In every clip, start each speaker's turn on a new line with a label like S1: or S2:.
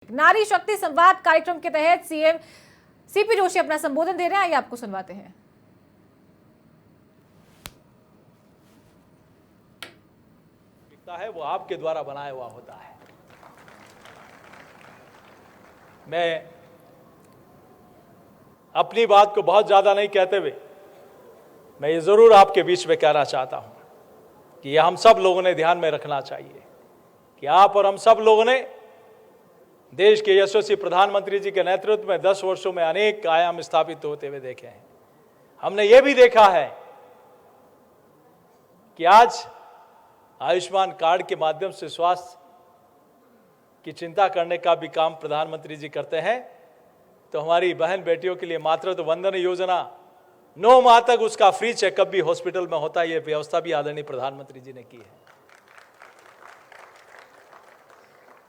S1: नारी शक्ति संवाद कार्यक्रम के तहत सीएम सीपी जोशी अपना संबोधन दे रहे हैं, आइए आपको सुनवाते हैं।
S2: है वो आपके द्वारा बनाया हुआ होता है। मैं अपनी बात को बहुत ज्यादा नहीं कहते हुए मैं ये जरूर आपके बीच में कहना चाहता हूं कि यह हम सब लोगों ने ध्यान में रखना चाहिए कि आप और हम सब लोगों ने देश के यशस्वी प्रधानमंत्री जी के नेतृत्व में 10 वर्षों में अनेक आयाम स्थापित होते हुए देखे हैं। हमने ये भी देखा है कि आज आयुष्मान कार्ड के माध्यम से स्वास्थ्य की चिंता करने का भी काम प्रधानमंत्री जी करते हैं। तो हमारी बहन बेटियों के लिए मातृत्व वंदन योजना 9 माह तक उसका फ्री चेकअप भी हॉस्पिटल में होता है, ये व्यवस्था भी आदरणीय प्रधानमंत्री जी ने की है।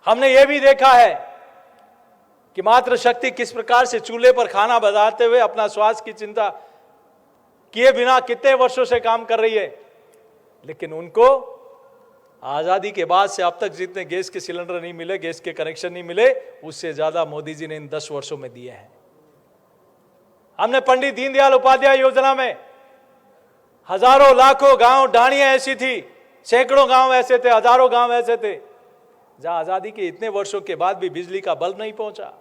S2: हमने ये भी देखा है कि मातृशक्ति किस प्रकार से चूल्हे पर खाना बनाते हुए अपना स्वास्थ्य की चिंता किए बिना कितने वर्षों से काम कर रही है, लेकिन उनको आजादी के बाद से अब तक जितने गैस के सिलेंडर नहीं मिले, गैस के कनेक्शन नहीं मिले, उससे ज्यादा मोदी जी ने इन 10 वर्षों में दिए हैं। हमने पंडित दीनदयाल उपाध्याय योजना में हजारों लाखों गांव डाणियां ऐसी थी, सैकड़ों गांव ऐसे थे, हजारों गांव ऐसे थे जहां आजादी के इतने वर्षों के बाद भी बिजली का बल्ब नहीं पहुंचा।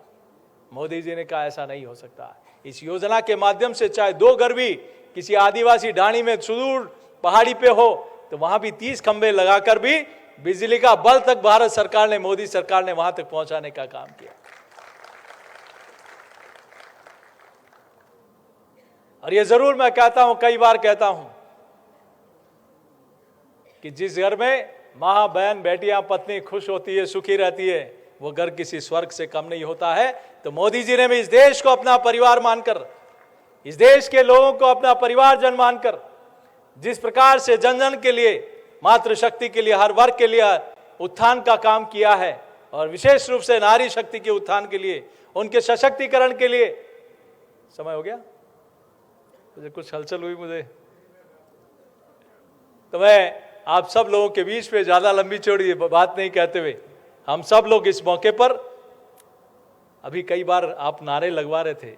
S2: मोदी जी ने कहा ऐसा नहीं हो सकता। इस योजना के माध्यम से चाहे 2 घर भी किसी आदिवासी डाणी में सुदूर पहाड़ी पे हो तो वहां भी 30 खंबे लगाकर भी बिजली का बल्ब तक भारत सरकार ने, मोदी सरकार ने वहां तक पहुंचाने का काम किया। और ये जरूर मैं कहता हूं, कई बार कहता हूं कि जिस घर में मां, बहन, बेटियां, पत्नी खुश होती है, सुखी रहती है, वो घर किसी स्वर्ग से कम नहीं होता है। तो मोदी जी ने भी इस देश को अपना परिवार मानकर, इस देश के लोगों को अपना परिवारजन मानकर जिस प्रकार से जन जन के लिए, मातृशक्ति के लिए, हर वर्ग के लिए उत्थान का काम किया है और विशेष रूप से नारी शक्ति के उत्थान के लिए, उनके सशक्तिकरण के लिए। समय हो गया, मुझे कुछ हलचल हुई मुझे, तो मैं आप सब लोगों के बीच में ज्यादा लंबी चौड़ी बात नहीं कहते हुए, हम सब लोग इस मौके पर, अभी कई बार आप नारे लगवा रहे थे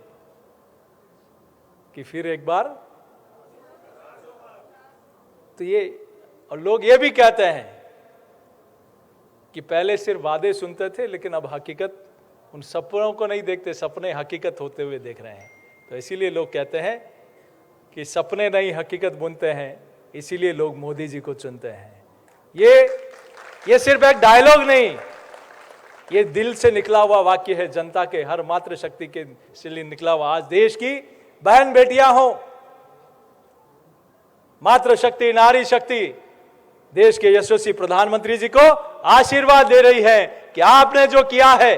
S2: कि फिर एक बार, तो ये, और लोग ये भी कहते हैं कि पहले सिर्फ वादे सुनते थे लेकिन अब हकीकत, उन सपनों को नहीं देखते, सपने हकीकत होते हुए देख रहे हैं। तो इसीलिए लोग कहते हैं कि सपने नहीं हकीकत बुनते हैं, इसीलिए लोग मोदी जी को चुनते हैं। ये सिर्फ एक डायलॉग नहीं, ये दिल से निकला हुआ वाक्य है, जनता के हर मातृशक्ति के से निकला हुआ। आज देश की बहन बेटियां हो, मातृशक्ति, नारी शक्ति देश के यशस्वी प्रधानमंत्री जी को आशीर्वाद दे रही है कि आपने जो किया है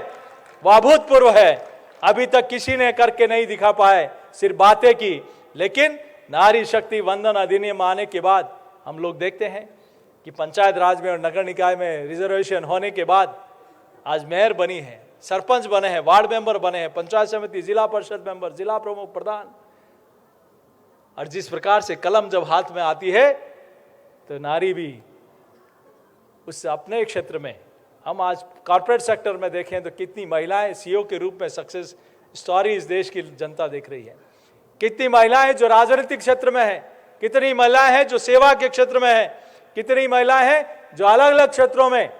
S2: वह अभूतपूर्व है। अभी तक किसी ने करके नहीं दिखा पाए, सिर्फ बातें की। लेकिन नारी शक्ति वंदन अधिनियम आने के बाद हम लोग देखते हैं कि पंचायत राज में और नगर निकाय में रिजर्वेशन होने के बाद आज मेयर बनी है, सरपंच बने हैं, वार्ड मेंबर बने हैं, पंचायत समिति, जिला परिषद मेंबर, जिला प्रमुख, प्रधान। और जिस प्रकार से कलम जब हाथ में आती है तो नारी भी उससे अपने क्षेत्र में, हम आज कॉर्पोरेट सेक्टर में देखें तो कितनी महिलाएं सीईओ के रूप में सक्सेस स्टोरी इस देश की जनता देख रही है। कितनी महिलाएं जो राजनीतिक क्षेत्र में है, कितनी महिलाएं हैं जो सेवा के क्षेत्र में है, कितनी महिलाएं हैं जो अलग अलग क्षेत्रों में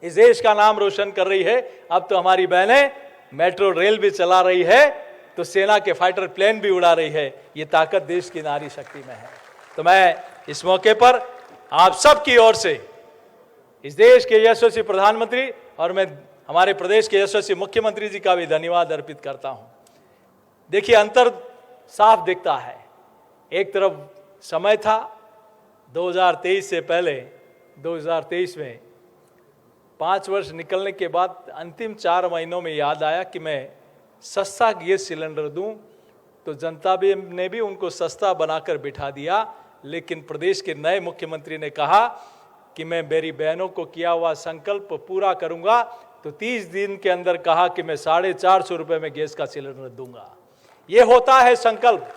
S2: इस देश का नाम रोशन कर रही है। अब तो हमारी बहनें मेट्रो रेल भी चला रही है, तो सेना के फाइटर प्लेन भी उड़ा रही है। ये ताकत देश की नारी शक्ति में है। तो मैं इस मौके पर आप सब की ओर से इस देश के यशस्वी प्रधानमंत्री और मैं हमारे प्रदेश के यशस्वी मुख्यमंत्री जी का भी धन्यवाद अर्पित करता हूं। देखिए, अंतर साफ दिखता है। एक तरफ समय था 2023 से पहले, 2023 में 5 वर्ष निकलने के बाद अंतिम 4 महीनों में याद आया कि मैं सस्ता गैस सिलेंडर दूं, तो जनता भी ने भी उनको सस्ता बनाकर बिठा दिया। लेकिन प्रदेश के नए मुख्यमंत्री ने कहा कि मैं मेरी बहनों को किया हुआ संकल्प पूरा करूंगा, तो 30 दिन के अंदर कहा कि मैं 450 रुपये में गैस का सिलेंडर दूंगा। ये होता है संकल्प,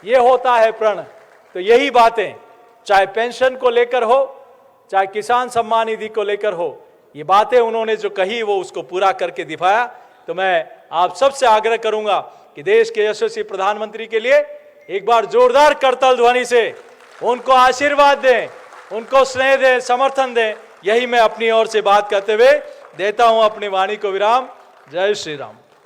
S2: ये होता है प्रण। तो यही बातें, चाहे पेंशन को लेकर हो, चाहे किसान सम्मान निधि को लेकर हो, ये बातें उन्होंने जो कही वो उसको पूरा करके दिखाया। तो मैं आप सबसे आग्रह करूंगा कि देश के यशस्वी प्रधानमंत्री के लिए एक बार जोरदार करताल ध्वनि से उनको आशीर्वाद दें, उनको स्नेह दें, समर्थन दें। यही मैं अपनी ओर से बात करते हुए देता हूं अपनी वाणी को विराम। जय श्री राम।